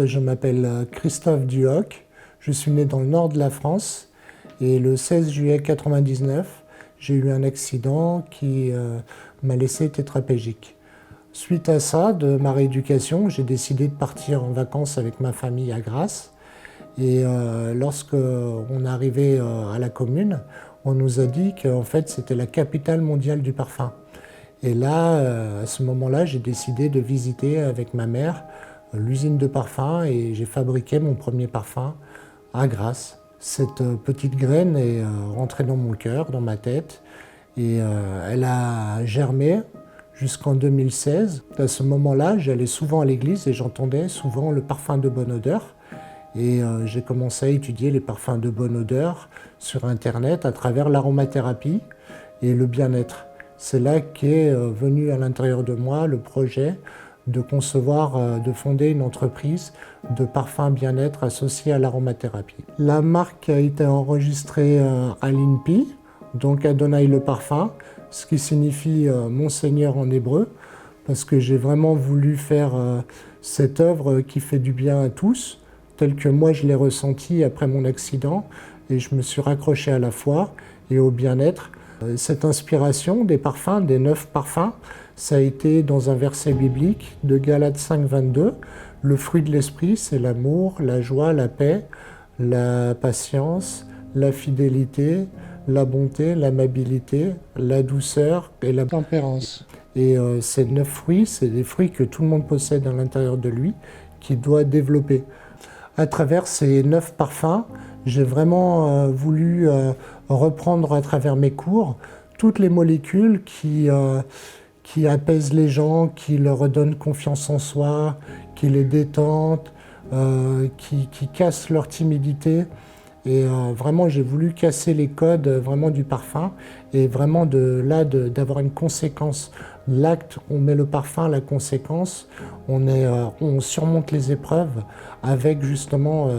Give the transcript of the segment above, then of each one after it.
Je m'appelle Christophe Duhoc, je suis né dans le nord de la France et le 16 juillet 1999, j'ai eu un accident qui m'a laissé tétraplégique. Suite à ça, de ma rééducation, j'ai décidé de partir en vacances avec ma famille à Grasse. Et lorsqu'on est arrivé à la commune, on nous a dit qu'en fait c'était la capitale mondiale du parfum. Et là, à ce moment-là, j'ai décidé de visiter avec ma mère l'usine de parfum et j'ai fabriqué mon premier parfum à Grasse. Cette petite graine est rentrée dans mon cœur, dans ma tête, et elle a germé jusqu'en 2016. À ce moment-là, j'allais souvent à l'église et j'entendais souvent le parfum de bonne odeur. Et j'ai commencé à étudier les parfums de bonne odeur sur Internet à travers l'aromathérapie et le bien-être. C'est là qu'est venu à l'intérieur de moi le projet de concevoir, de fonder une entreprise de parfums bien-être associée à l'aromathérapie. La marque a été enregistrée à l'INPI, donc Adonai le parfum, ce qui signifie mon Seigneur en hébreu, parce que j'ai vraiment voulu faire cette œuvre qui fait du bien à tous, tel que moi je l'ai ressenti après mon accident, et je me suis raccroché à la foi et au bien-être. Cette inspiration des parfums, des 9 parfums, ça a été dans un verset biblique de Galates 5, 22. Le fruit de l'esprit, c'est l'amour, la joie, la paix, la patience, la fidélité, la bonté, l'amabilité, la douceur et la tempérance. Et ces 9 fruits, c'est des fruits que tout le monde possède à l'intérieur de lui, qu'il doit développer. À travers ces 9 parfums, j'ai vraiment voulu reprendre à travers mes cours toutes les molécules qui apaisent les gens, qui leur donnent confiance en soi, qui les détendent, qui cassent leur timidité. Et vraiment, j'ai voulu casser les codes vraiment du parfum et vraiment d'avoir une conséquence. L'acte, on met le parfum, la conséquence, on surmonte les épreuves avec justement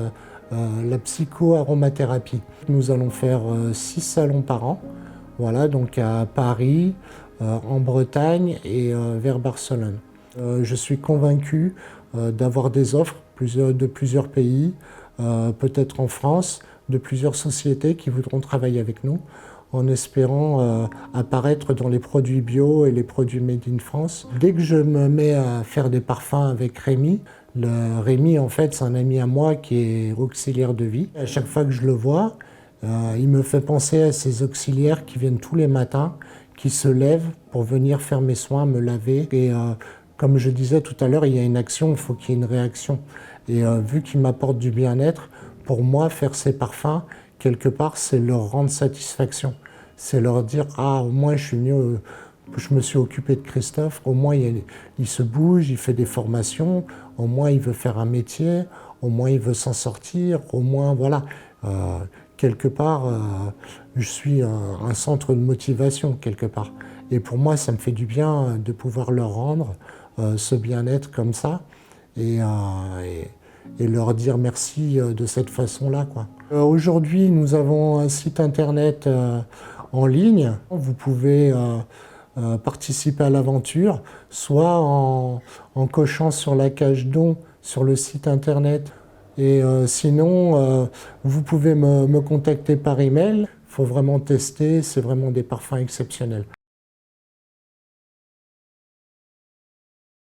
la psycho-aromathérapie. Nous allons faire 6 salons par an, voilà, donc à Paris, en Bretagne et vers Barcelone. Je suis convaincu d'avoir des offres de plusieurs pays, peut-être en France, de plusieurs sociétés qui voudront travailler avec nous, en espérant apparaître dans les produits bio et les produits made in France. Dès que je me mets à faire des parfums avec Rémi, Rémi en fait c'est un ami à moi qui est auxiliaire de vie. À chaque fois que je le vois, il me fait penser à ces auxiliaires qui viennent tous les matins, qui se lèvent pour venir faire mes soins, me laver. Et comme je disais tout à l'heure, il y a une action, il faut qu'il y ait une réaction. Et vu qu'il m'apporte du bien-être, pour moi, faire ces parfums, quelque part, c'est leur rendre satisfaction. C'est leur dire « Ah, au moins, je me suis occupé de Christophe, au moins, il se bouge, il fait des formations, au moins, il veut faire un métier, au moins, il veut s'en sortir, au moins, voilà. » Quelque part, je suis un centre de motivation, quelque part. Et pour moi, ça me fait du bien de pouvoir leur rendre ce bien-être comme ça et leur dire merci de cette façon-là, quoi. Aujourd'hui, nous avons un site internet en ligne. Vous pouvez participer à l'aventure, soit en cochant sur la case don sur le site internet. Et sinon, vous pouvez me contacter par email. Il faut vraiment tester, c'est vraiment des parfums exceptionnels.